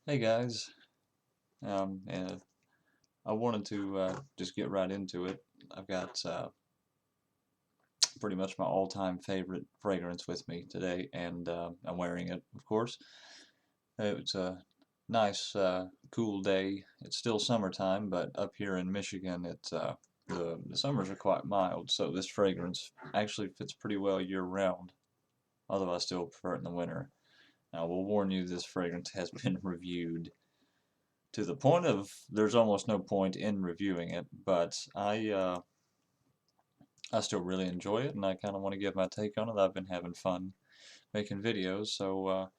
Hey guys, and I wanted to just get right into it. I've got pretty much my all-time favorite fragrance with me today, and I'm wearing it, of course. It's a nice, cool day. It's still summertime, but up here in Michigan, the summers are quite mild, so this fragrance actually fits pretty well year-round, although I still prefer it in the winter. Now, I will warn you, this fragrance has been reviewed to the point of there's almost no point in reviewing it, but I still really enjoy it, and I kind of want to give my take on it. I've been having fun making videos, so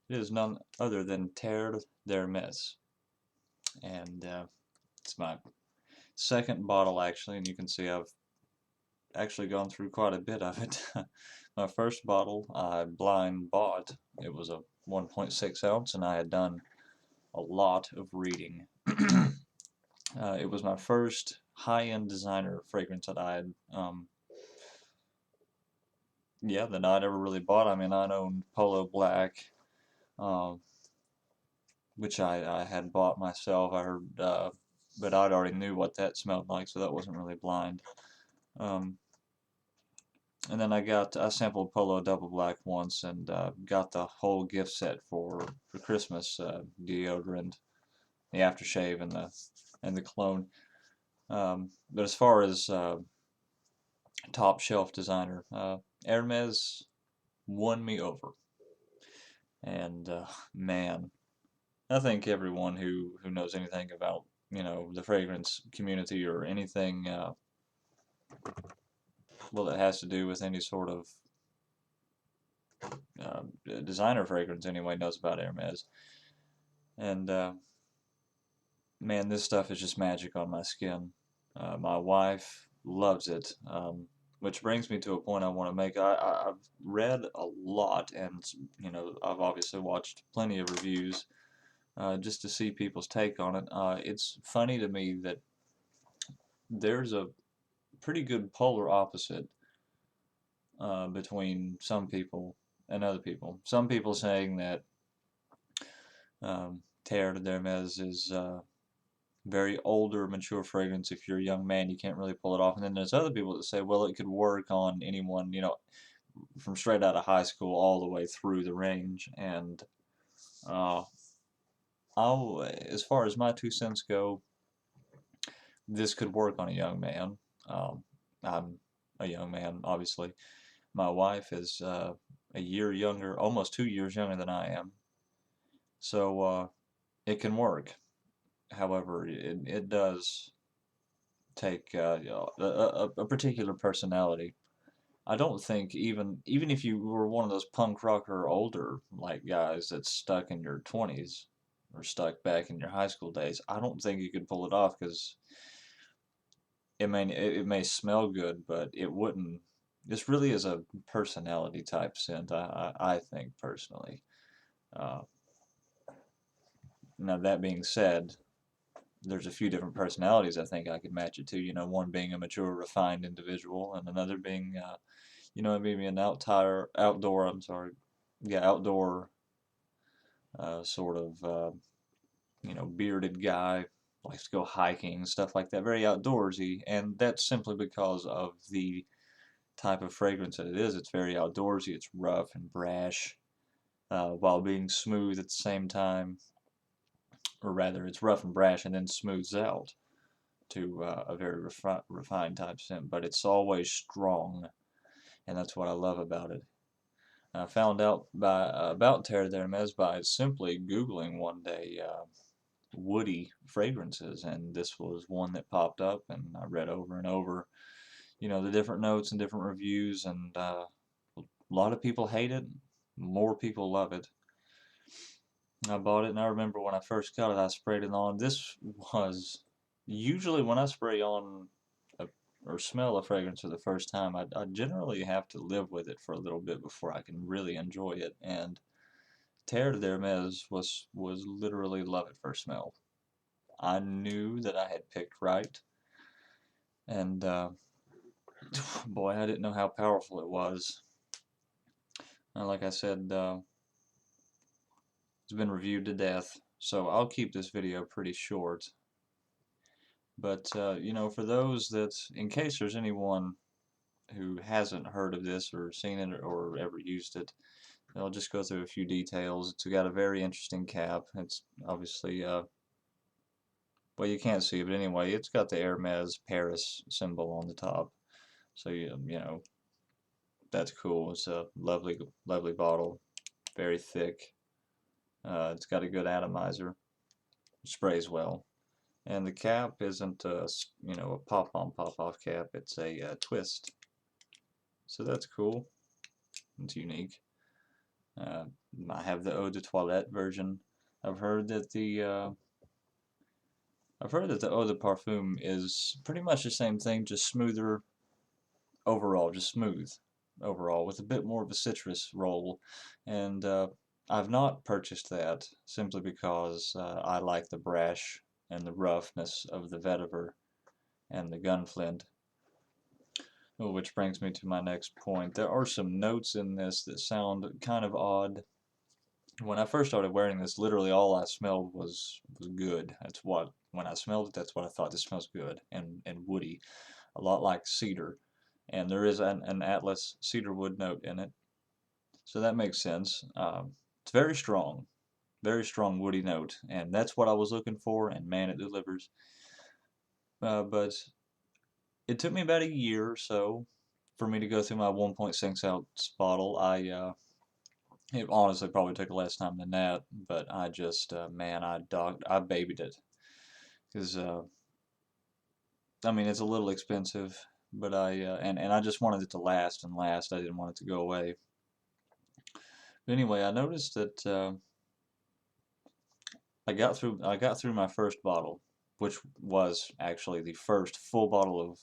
it is none other than Terre d'Hermes, and it's my second bottle actually, and you can see I've actually gone through quite a bit of it. My first bottle I blind bought. It was a 1.6 ounce, and I had done a lot of reading. It was my first high-end designer fragrance that I had, yeah, that I'd ever really bought. I mean, I'd owned Polo Black, um, which I had bought myself. I heard, but I'd already knew what that smelled like, so that wasn't really blind. Um, and then I sampled Polo Double Black once, and got the whole gift set for Christmas, deodorant, the aftershave, and the cologne. But as far as top shelf designer. Hermes won me over, and man, I think everyone who knows anything about the fragrance community or anything well that has to do with any sort of uh, designer fragrance anyway knows about Hermes. And man, this stuff is just magic on my skin. My wife loves it. Which brings me to a point I want to make. I've read a lot, and I've obviously watched plenty of reviews just to see people's take on it. It's funny to me that there's a pretty good polar opposite between some people and other people. Some people saying that Terre d'Hermes is very older, mature fragrance. If you're a young man, you can't really pull it off. And then there's other people that say, well, it could work on anyone, from straight out of high school all the way through the range. And uh, as far as my 2 cents go, this could work on a young man. I'm a young man, obviously. My wife is a year younger, almost 2 years younger than I am. So it can work. However, it does take a particular personality. I don't think even if you were one of those punk rocker older like guys that's stuck in your 20s or stuck back in your high school days, I don't think you could pull it off because it may smell good, but it wouldn't. This really is a personality type scent. I think personally. Uh, Now that being said, there's a few different personalities I think I could match it to. One being a mature, refined individual, and another being, maybe an outdoor. I'm sorry, yeah, outdoor sort of, bearded guy, likes to go hiking, stuff like that, very outdoorsy, and that's simply because of the type of fragrance that it is. It's very outdoorsy. It's rough and brash, while being smooth at the same time, or rather, it's rough and brash and then smooths out to a very refined type scent, but it's always strong, and that's what I love about it. I found out about Terre d'Hermes by simply Googling one day woody fragrances, and this was one that popped up, and I read over and over, the different notes and different reviews, and a lot of people hate it, more people love it. I bought it, and I remember when I first got it, I sprayed it on. This was usually when I spray on a, or smell a fragrance for the first time, I generally have to live with it for a little bit before I can really enjoy it. And Terre d'Hermes was literally love at first smell. I knew that I had picked right, and boy, I didn't know how powerful it was. Like I said, it's been reviewed to death. So I'll keep this video pretty short. But you know, for those that, in case there's anyone who hasn't heard of this or seen it or ever used it, I'll just go through a few details. It's got a very interesting cap. It's obviously, well, you can't see it, but anyway, it's got the Hermes Paris symbol on the top. So you know, that's cool. It's a lovely, lovely bottle, very thick. It's got a good atomizer. Sprays well. And the cap isn't you know, a pop-on, pop-off cap. It's a twist. So that's cool. It's unique. I have the eau de toilette version. I've heard that the eau de parfum is pretty much the same thing, just smoother overall, just smooth overall, with a bit more of a citrus roll. And I've not purchased that simply because I like the brash and the roughness of the vetiver and the gunflint. Which brings me to my next point. There are some notes in this that sound kind of odd. When I first started wearing this, literally all I smelled was good. That's what, when I smelled it, that's what I thought. This smells good and woody, a lot like cedar. And there is an Atlas cedarwood note in it, so that makes sense. It's very strong woody note, and that's what I was looking for, and man, it delivers. But it took me about a year or so for me to go through my 1.6 ounce bottle. It honestly probably took less time than that, but I just, man, I babied it. Because, I mean, it's a little expensive, but and I just wanted it to last and last. I didn't want it to go away. But anyway, I noticed that I got through my first bottle, which was actually the first full bottle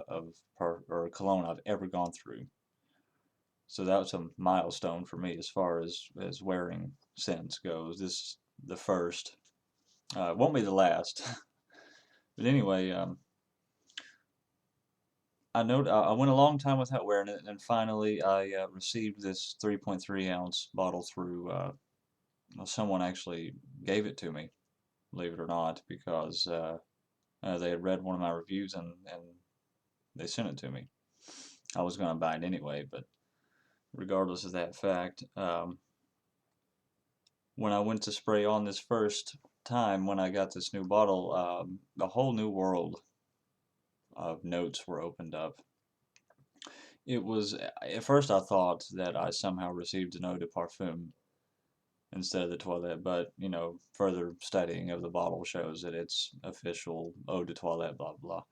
of cologne I've ever gone through. So that was a milestone for me as far as wearing scents goes. This is the first. Won't be the last. But anyway, I went a long time without wearing it, and finally I received this 3.3 ounce bottle through someone actually gave it to me, believe it or not, because they had read one of my reviews and they sent it to me. I was going to buy it anyway, but regardless of that fact, when I went to spray on this first time, when I got this new bottle, a whole new world of notes were opened up. It was, at first I thought that I somehow received an eau de parfum instead of the toilette, but, you know, further studying of the bottle shows that it's official eau de toilette, blah, blah.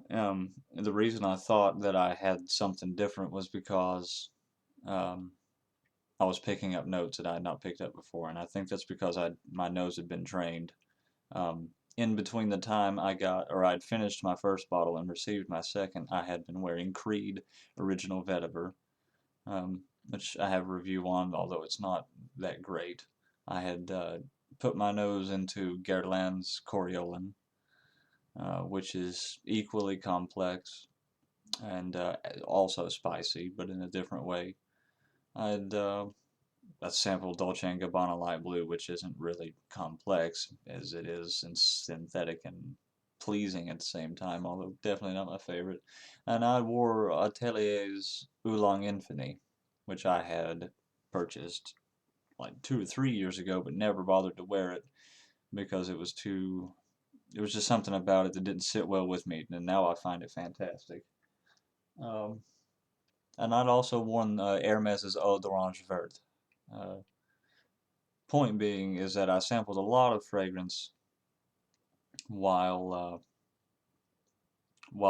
The reason I thought that I had something different was because um, I was picking up notes that I had not picked up before, and I think that's because my nose had been trained. In between the time I'd finished my first bottle and received my second, I had been wearing Creed Original Vetiver, which I have a review on, although it's not that great. I had put my nose into Guerlain's Coriolan, which is equally complex and also spicy, but in a different way. I'd a sample Dolce & Gabbana Light Blue, which isn't really complex as it is and synthetic and pleasing at the same time, although definitely not my favorite. And I wore Atelier's Oolong Infinity, which I had purchased like 2 or 3 years ago, but never bothered to wear it because it was just something about it that didn't sit well with me, and now I find it fantastic. Um, and I'd also worn Hermes's Eau d'Orange Verte. Uh, Point being is that I sampled a lot of fragrance while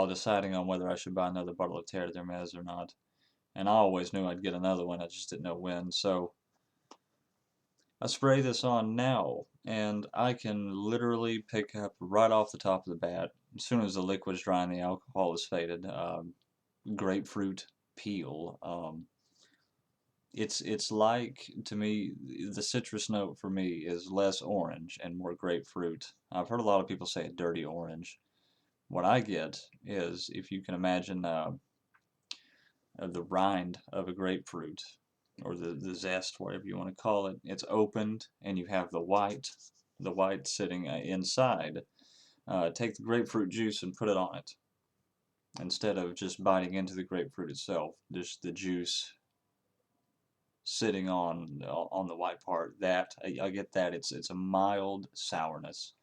deciding on whether I should buy another bottle of Terre d'Hermes or not. And I always knew I'd get another one, I just didn't know when. So I spray this on now, and I can literally pick up right off the top of the bat, as soon as the liquid's dry and the alcohol is faded, grapefruit peel. It's like, to me, the citrus note for me is less orange and more grapefruit. I've heard a lot of people say a dirty orange. What I get is, if you can imagine the rind of a grapefruit, or the zest, whatever you want to call it. It's opened, and you have the white sitting inside. Take the grapefruit juice and put it on it instead of just biting into the grapefruit itself. Just the juice sitting on the white part. That I get that it's a mild sourness,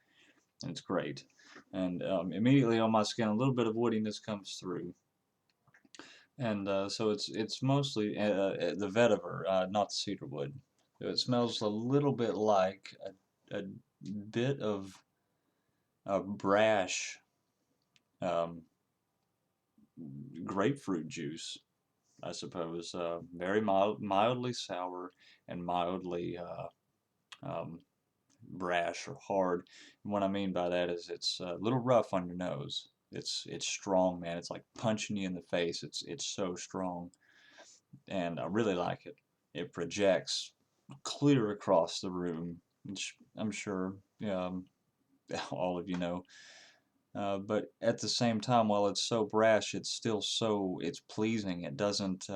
and it's great. And immediately on my skin, a little bit of woodiness comes through. And so it's mostly the vetiver, not the cedarwood. It smells a little bit like a bit of brash um, grapefruit juice, I suppose. Very mildly sour and mildly um, brash or hard. And what I mean by that is it's a little rough on your nose. It's strong, man. It's like punching you in the face. It's so strong, and I really like it. It projects clear across the room, which I'm sure all of you know. But at the same time, while it's so brash, it's still it's pleasing. It doesn't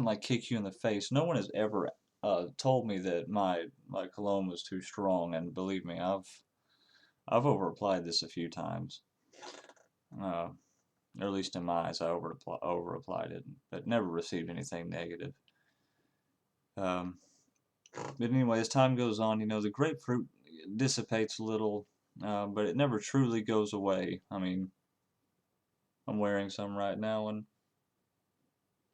like kick you in the face. No one has ever told me that my cologne was too strong, and believe me, I've over applied this a few times. Uh, or at least in my eyes, I over applied it, but never received anything negative. Um, but anyway, as time goes on, the grapefruit dissipates a little, but it never truly goes away. I mean, I'm wearing some right now, and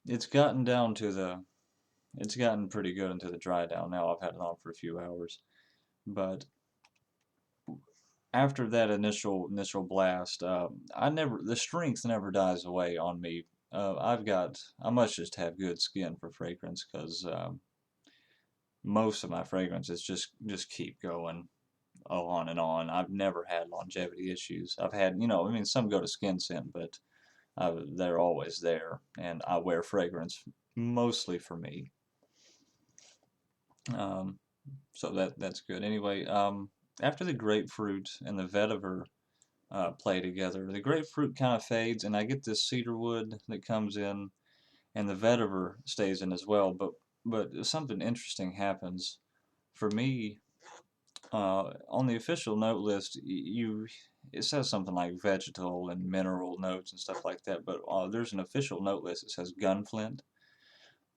it's gotten down to it's gotten pretty good into the dry down now. I've had it on for a few hours, but after that initial blast, the strength never dies away on me. I must just have good skin for fragrance, because most of my fragrances just keep going on and on. I've never had longevity issues. I've had, I mean, some go to skin scent, but they're always there, and I wear fragrance mostly for me. Um, so that's good. Anyway, after the grapefruit and the vetiver play together, the grapefruit kind of fades, and I get this cedarwood that comes in, and the vetiver stays in as well. But something interesting happens for me. On the official note list, it says something like vegetal and mineral notes and stuff like that, but there's an official note list that says Gunflint,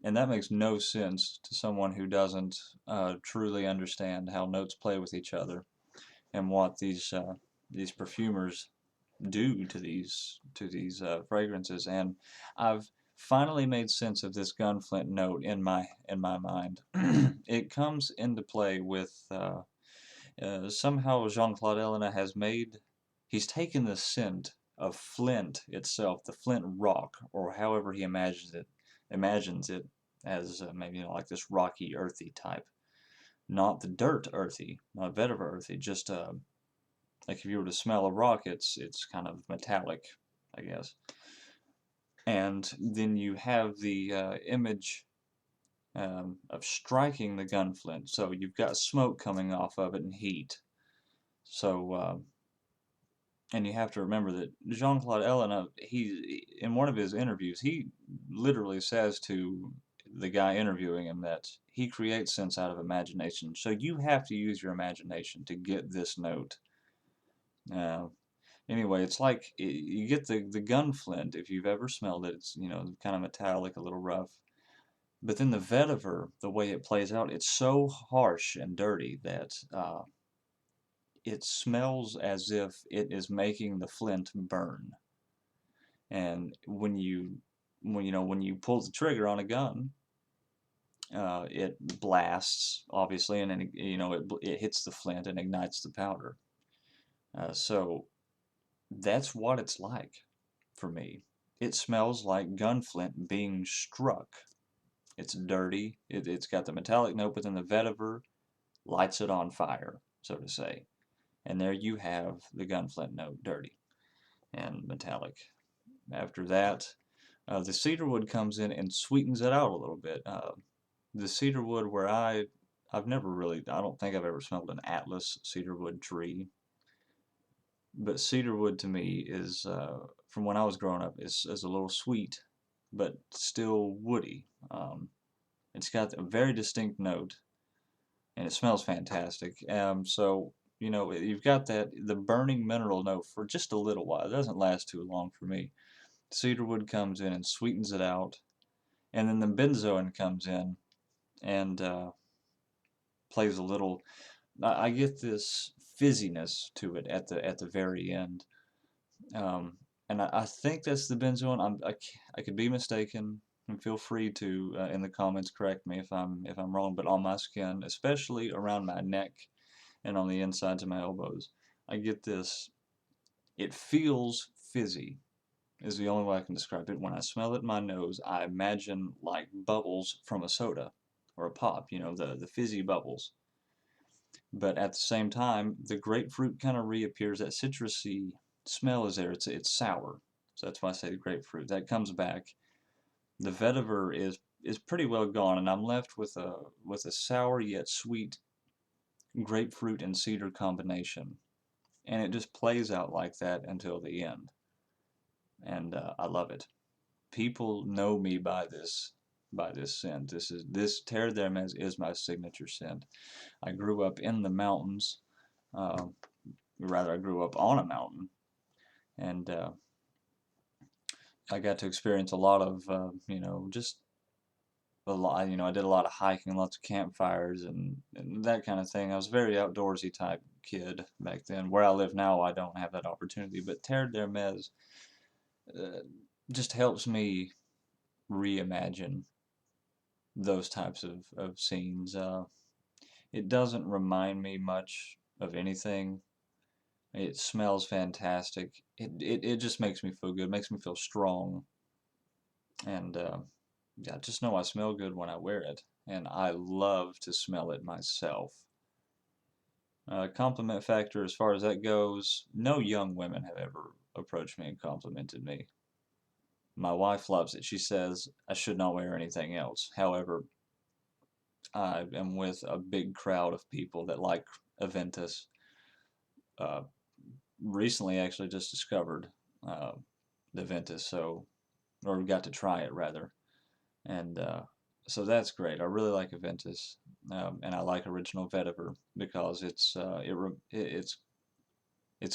and that makes no sense to someone who doesn't truly understand how notes play with each other and what these perfumers do to these fragrances. And I've finally made sense of this Gunflint note in my mind. It comes into play with somehow Jean-Claude Ellena he's taken the scent of flint itself, the flint rock, or however he imagines it as maybe like this rocky, earthy type. Not the dirt earthy, not vetiver earthy, just like if you were to smell a rock, it's kind of metallic, I guess. And then you have the image of striking the gunflint. So you've got smoke coming off of it and heat. So and you have to remember that Jean-Claude Ellena, in one of his interviews, he literally says to the guy interviewing him that he creates sense out of imagination. So you have to use your imagination to get this note. Uh, anyway, it's like you get the gunflint, if you've ever smelled it. It's kind of metallic, a little rough. But then the vetiver, the way it plays out, it's so harsh and dirty that it smells as if it is making the flint burn. And when you pull the trigger on a gun, it blasts obviously, and then it hits the flint and ignites the powder. So that's what it's like for me. It smells like gunflint being struck. It's dirty. It's got the metallic note, but then the vetiver lights it on fire, so to say. And there you have the gunflint note, dirty and metallic. After that, the cedarwood comes in and sweetens it out a little bit. The cedarwood I've never really, I don't think I've ever smelled an Atlas cedarwood tree, but cedarwood to me is, from when I was growing up, is a little sweet, but still woody. It's got a very distinct note, and it smells fantastic. So you know, you've got the burning mineral note for just a little while. It doesn't last too long for me. Cedarwood comes in and sweetens it out, and then the benzoin comes in and plays a little. I get this fizziness to it at the very end, um, and I think that's the benzoin. I could be mistaken, and feel free to in the comments correct me if I'm wrong. But on my skin, especially around my neck and on the insides of my elbows, I get this. It feels fizzy, is the only way I can describe it. When I smell it in my nose, I imagine like bubbles from a soda or a pop, you know, the fizzy bubbles. But at the same time, the grapefruit kind of reappears. That citrusy smell is there. It's sour, so that's why I say the grapefruit. That comes back. The vetiver is pretty well gone, and I'm left with a sour yet sweet grapefruit and cedar combination, and it just plays out like that until the end, and I love it. People know me by this scent. This Terre d'Hermes is my signature scent. I grew up in the mountains. Uh, Rather, I grew up on a mountain, and I got to experience a lot of, you know, just a lot. You know, I did a lot of hiking, lots of campfires, and that kind of thing. I was a very outdoorsy type kid back then. Where I live now, I don't have that opportunity. But Terre d'Hermes uh, just helps me reimagine those types of scenes. It doesn't remind me much of anything. It smells fantastic. It just makes me feel good, makes me feel strong. And yeah, just know I smell good when I wear it. And I love to smell it myself. Compliment factor, as far as that goes, no young women have ever approached me and complimented me. My wife loves it. She says I should not wear anything else. However, I am with a big crowd of people that like Aventus. Uh, Recently, actually, just discovered uh, the Aventus, so or got to try it rather, and so that's great. I really like Aventus, and I like Original Vetiver because it's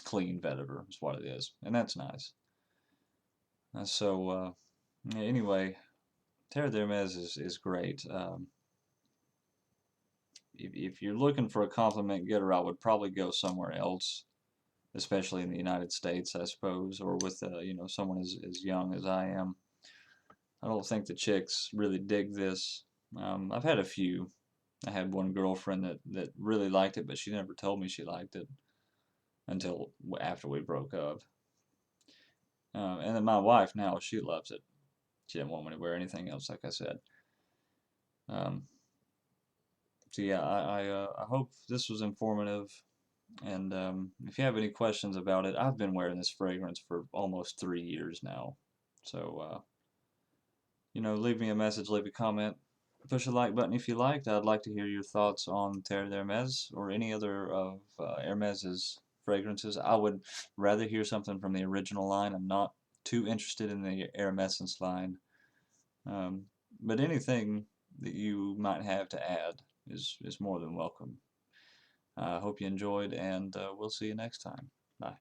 clean vetiver is what it is, and that's nice. Yeah, anyway, Terre d'Hermes is great. If you're looking for a compliment getter, I would probably go somewhere else, especially in the United States, I suppose, or with you know, someone as young as I am. I don't think the chicks really dig this. I've had a few. I had one girlfriend that really liked it, but she never told me she liked it until after we broke up. And then my wife now, she loves it. She didn't want me to wear anything else, like I said. Um, so yeah, I hope this was informative. And if you have any questions about it, I've been wearing this fragrance for almost 3 years now. So you know, leave me a message, leave a comment, push the like button if you liked. I'd like to hear your thoughts on Terre d'Hermes or any other of Hermes's fragrances. I would rather hear something from the original line. I'm not too interested in the Hermescence line. Um, but anything that you might have to add is more than welcome. I hope you enjoyed, and we'll see you next time. Bye.